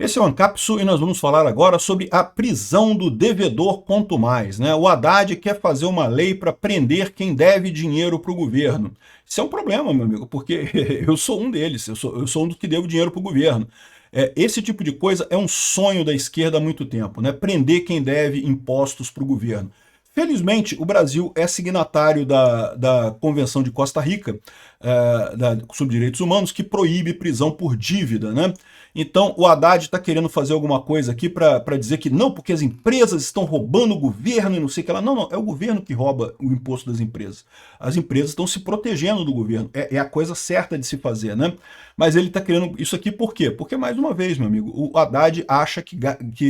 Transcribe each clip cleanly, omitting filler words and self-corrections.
Esse é o Ancapsu e nós vamos falar agora sobre a prisão do devedor quanto mais, né? O Haddad quer fazer uma lei para prender quem deve dinheiro para o governo. Isso é um problema, meu amigo, porque eu sou um deles, eu sou um dos que devo dinheiro para o governo. Esse tipo de coisa é um sonho da esquerda há muito tempo, né? Prender quem deve impostos para o governo. Felizmente, o Brasil é signatário da Convenção de Costa Rica sobre Direitos Humanos, que proíbe prisão por dívida, né? Então, o Haddad está querendo fazer alguma coisa aqui para dizer que não, porque as empresas estão roubando o governo e não sei o que lá. Não, não, é o governo que rouba o imposto das empresas. As empresas estão se protegendo do governo. É a coisa certa de se fazer, né? Mas ele está querendo isso aqui por quê? Porque, mais uma vez, meu amigo, o Haddad acha que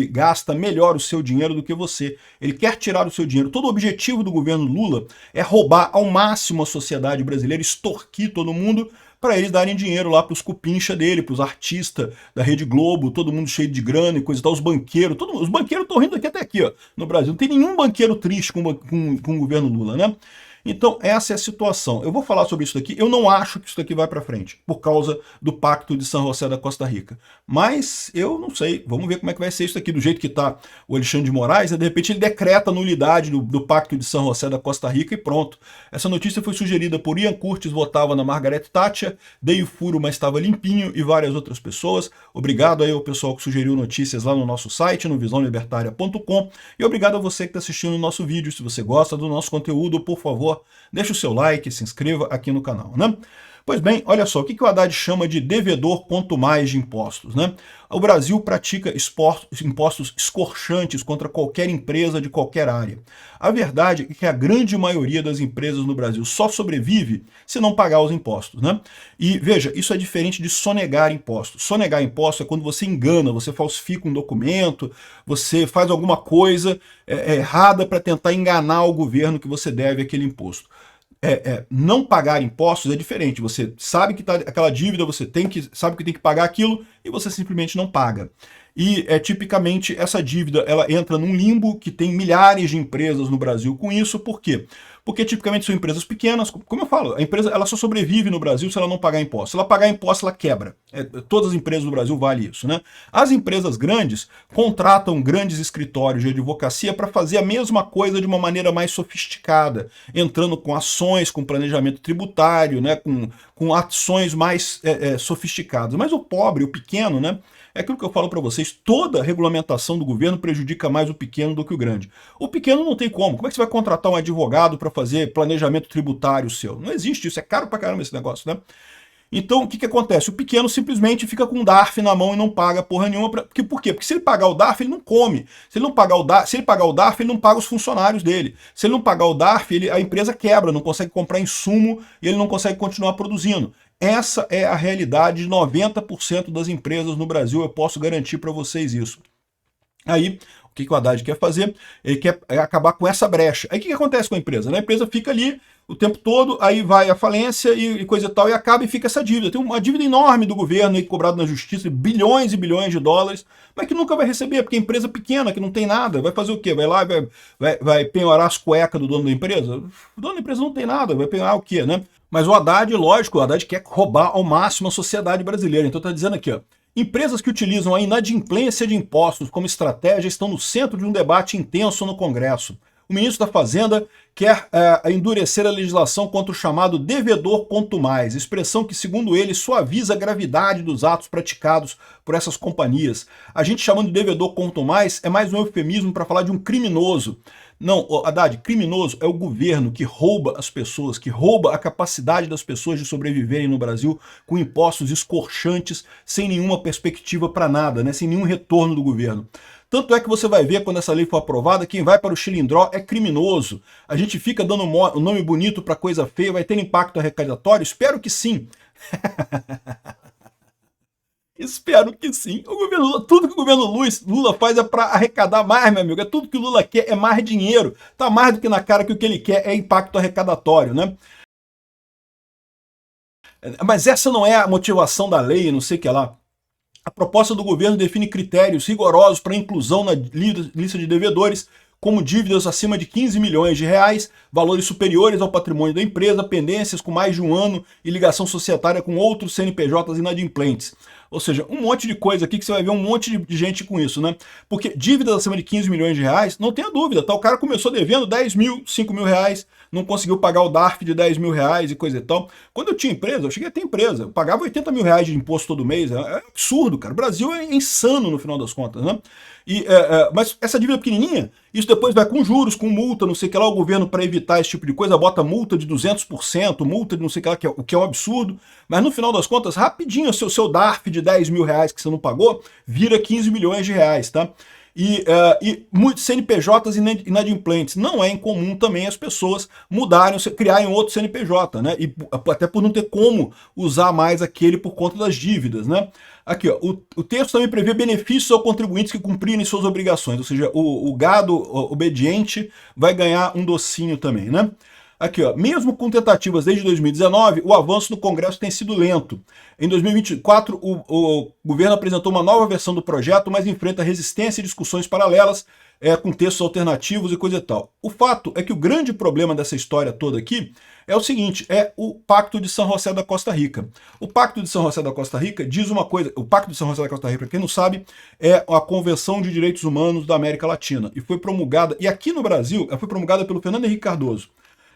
gasta melhor o seu dinheiro do que você. Ele quer tirar o seu dinheiro. Todo o objetivo do governo Lula é roubar ao máximo a sociedade brasileira, extorquir todo mundo, para eles darem dinheiro lá para os cupincha dele, para os artistas da Rede Globo, todo mundo cheio de grana e coisa e tal, os banqueiros, os banqueiros estão rindo aqui até aqui, ó, no Brasil. Não tem nenhum banqueiro triste com o governo Lula, né? Então, essa é a situação. Eu vou falar sobre isso daqui. Eu não acho que isso daqui vai para frente, por causa do Pacto de São José da Costa Rica. Mas eu não sei. Vamos ver como é que vai ser isso aqui. Do jeito que está o Alexandre de Moraes, né? De repente ele decreta a nulidade do Pacto de São José da Costa Rica e pronto. Essa notícia foi sugerida por Ian Curtis, votava na Margaret Thatcher, dei o furo, mas estava limpinho, e várias outras pessoas. Obrigado aí ao pessoal que sugeriu notícias lá no nosso site, no visãolibertaria.com, e obrigado a você que está assistindo o nosso vídeo. Se você gosta do nosso conteúdo, por favor, deixe o seu like, se inscreva aqui no canal, né? Pois bem, olha só, o que o Haddad chama de devedor quanto mais de impostos, né? O Brasil pratica impostos escorchantes contra qualquer empresa de qualquer área. A verdade é que a grande maioria das empresas no Brasil só sobrevive se não pagar os impostos, né? E veja, isso é diferente de sonegar impostos. Sonegar impostos é quando você engana, você falsifica um documento, você faz alguma coisa errada para tentar enganar o governo que você deve aquele imposto. Não pagar impostos é diferente. Você sabe que tá aquela dívida, sabe que tem que pagar aquilo e você simplesmente não paga. E tipicamente essa dívida ela entra num limbo que tem milhares de empresas no Brasil com isso. Por quê? Porque tipicamente são empresas pequenas. Como eu falo, a empresa ela só sobrevive no Brasil se ela não pagar imposto. Se ela pagar imposto, ela quebra. Todas as empresas do Brasil valem isso, né? As empresas grandes contratam grandes escritórios de advocacia para fazer a mesma coisa de uma maneira mais sofisticada, entrando com ações, com planejamento tributário, né? Com ações mais sofisticadas. Mas o pobre, o pequeno, né? É aquilo que eu falo para vocês, toda regulamentação do governo prejudica mais o pequeno do que o grande. O pequeno não tem como. Como é que você vai contratar um advogado para fazer planejamento tributário seu? Não existe isso, é caro pra caramba esse negócio, né? Então, o que acontece? O pequeno simplesmente fica com o DARF na mão e não paga porra nenhuma. Por quê? Porque se ele pagar o DARF, ele não come. Se ele pagar o DARF, ele não paga os funcionários dele. Se ele não pagar o DARF, a empresa quebra, não consegue comprar insumo e ele não consegue continuar produzindo. Essa é a realidade de 90% das empresas no Brasil, eu posso garantir para vocês isso. Aí, o que o Haddad quer fazer? Ele quer acabar com essa brecha. Aí o que acontece com a empresa? A empresa fica ali o tempo todo, aí vai a falência e coisa e tal, e acaba e fica essa dívida. Tem uma dívida enorme do governo aí, cobrado na justiça, bilhões e bilhões de dólares, mas que nunca vai receber, porque é empresa pequena, que não tem nada, vai fazer o quê? Vai lá e vai penhorar as cuecas do dono da empresa? O dono da empresa não tem nada, vai penhorar o quê, né? Mas o Haddad, lógico, o Haddad quer roubar ao máximo a sociedade brasileira. Então está dizendo aqui, ó, empresas que utilizam a inadimplência de impostos como estratégia estão no centro de um debate intenso no Congresso. O ministro da Fazenda quer endurecer a legislação contra o chamado devedor quanto mais, expressão que, segundo ele, suaviza a gravidade dos atos praticados por essas companhias. A gente chamando de devedor quanto mais é mais um eufemismo para falar de um criminoso. Não, Haddad, criminoso é o governo que rouba as pessoas, que rouba a capacidade das pessoas de sobreviverem no Brasil com impostos escorchantes, sem nenhuma perspectiva para nada, né? Sem nenhum retorno do governo. Tanto é que você vai ver, quando essa lei for aprovada, quem vai para o Chilindró é criminoso. A gente fica dando um nome bonito para coisa feia, vai ter impacto arrecadatório? Espero que sim. Espero que sim. O governo Lula, tudo que o governo Lula faz é para arrecadar mais, meu amigo. É tudo que o Lula quer, é mais dinheiro. Tá mais do que na cara que o que ele quer é impacto arrecadatório, né? Mas essa não é a motivação da lei, não sei o que lá. A proposta do governo define critérios rigorosos para inclusão na lista de devedores, como dívidas acima de 15 milhões de reais, valores superiores ao patrimônio da empresa, pendências com mais de um ano e ligação societária com outros CNPJs inadimplentes. Ou seja, um monte de coisa aqui que você vai ver um monte de gente com isso, né? Porque dívida acima de 15 milhões de reais, não tenha dúvida, tá? O cara começou devendo 10 mil, 5 mil reais, não conseguiu pagar o DARF de 10 mil reais e coisa e tal. Quando eu tinha empresa, eu cheguei a ter empresa, eu pagava 80 mil reais de imposto todo mês, é absurdo, cara. O Brasil é insano no final das contas, né? Mas essa dívida pequenininha, isso depois vai com juros, com multa, não sei o que lá, o governo, para evitar esse tipo de coisa, bota multa de 200%, multa de não sei o que lá, o que é um absurdo, mas no final das contas, rapidinho, o seu DARF de 10 mil reais que você não pagou, vira 15 milhões de reais, tá? E muitos CNPJs inadimplentes. Não é incomum também as pessoas mudarem, criarem outro CNPJ, né? E até por não ter como usar mais aquele por conta das dívidas, né? Aqui, ó, o texto também prevê benefícios aos contribuintes que cumprirem suas obrigações, ou seja, o gado obediente vai ganhar um docinho também, né? Aqui, ó, mesmo com tentativas desde 2019, o avanço no Congresso tem sido lento. Em 2024, o governo apresentou uma nova versão do projeto, mas enfrenta resistência e discussões paralelas, com textos alternativos e coisa e tal. O fato é que o grande problema dessa história toda aqui é o seguinte, é o Pacto de São José da Costa Rica. O Pacto de São José da Costa Rica diz uma coisa, o Pacto de São José da Costa Rica, para quem não sabe, é a Convenção de Direitos Humanos da América Latina, e foi promulgada, e aqui no Brasil, ela foi promulgada pelo Fernando Henrique Cardoso.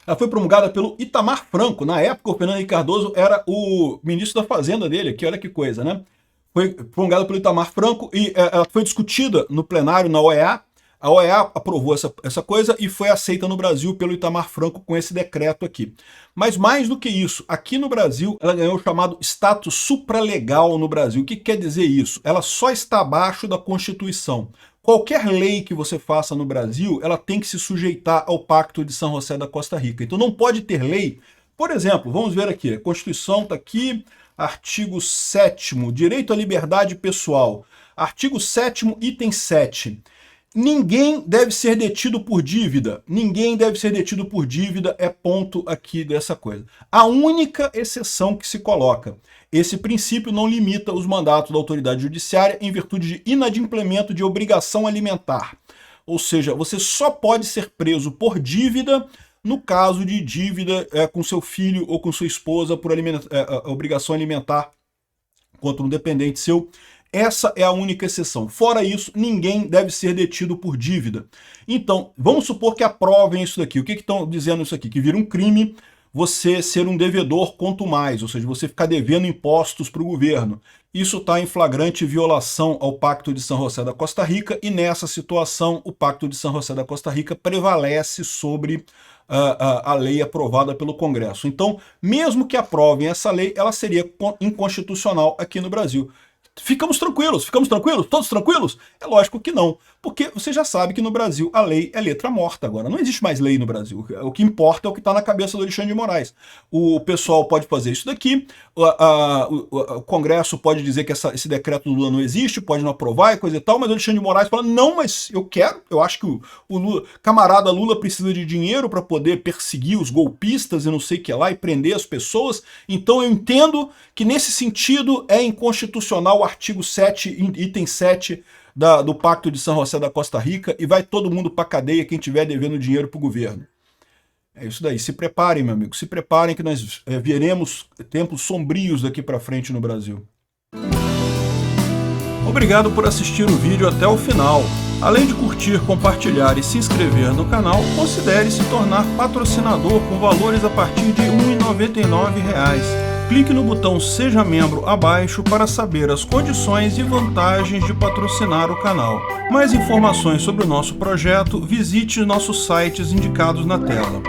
Ela foi promulgada pelo Itamar Franco. Na época, o Fernando Henrique Cardoso era o ministro da Fazenda dele, aqui, olha que coisa, né? Foi promulgada pelo Itamar Franco e ela foi discutida no plenário na OEA. A OEA aprovou essa coisa e foi aceita no Brasil pelo Itamar Franco com esse decreto aqui. Mas mais do que isso, aqui no Brasil, ela ganhou o chamado status supralegal no Brasil. O que quer dizer isso? Ela só está abaixo da Constituição. Qualquer lei que você faça no Brasil, ela tem que se sujeitar ao Pacto de São José da Costa Rica. Então não pode ter lei, por exemplo, vamos ver aqui, a Constituição está aqui, artigo 7º, direito à liberdade pessoal. Artigo 7º, item 7. Ninguém deve ser detido por dívida. Ninguém deve ser detido por dívida é ponto aqui dessa coisa. A única exceção que se coloca. Esse princípio não limita os mandatos da autoridade judiciária em virtude de inadimplemento de obrigação alimentar. Ou seja, você só pode ser preso por dívida no caso de dívida com seu filho ou com sua esposa por obrigação alimentar contra um dependente seu. Essa é a única exceção. Fora isso, ninguém deve ser detido por dívida. Então, vamos supor que aprovem isso daqui. O que estão dizendo isso aqui? Que vira um crime você ser um devedor quanto mais, ou seja, você ficar devendo impostos para o governo. Isso está em flagrante violação ao Pacto de São José da Costa Rica e nessa situação o Pacto de São José da Costa Rica prevalece sobre a lei aprovada pelo Congresso. Então, mesmo que aprovem essa lei, ela seria inconstitucional aqui no Brasil. Ficamos tranquilos? Todos tranquilos? É lógico que não, porque você já sabe que no Brasil a lei é letra morta agora. Não existe mais lei no Brasil. O que importa é o que está na cabeça do Alexandre de Moraes. O pessoal pode fazer isso daqui, o Congresso pode dizer que esse decreto do Lula não existe, pode não aprovar e coisa e tal, mas o Alexandre de Moraes fala, não, mas eu acho que o Lula, camarada Lula precisa de dinheiro para poder perseguir os golpistas e não sei o que lá e prender as pessoas, então eu entendo que nesse sentido é inconstitucional o artigo 7, item 7 do Pacto de São José da Costa Rica e vai todo mundo para cadeia quem tiver devendo dinheiro para o governo. É isso daí. Se preparem, meu amigo. Se preparem que nós veremos tempos sombrios daqui para frente no Brasil. Obrigado por assistir o vídeo até o final. Além de curtir, compartilhar e se inscrever no canal, considere se tornar patrocinador com valores a partir de R$ 1,99. Clique no botão Seja Membro abaixo para saber as condições e vantagens de patrocinar o canal. Mais informações sobre o nosso projeto, visite nossos sites indicados na tela.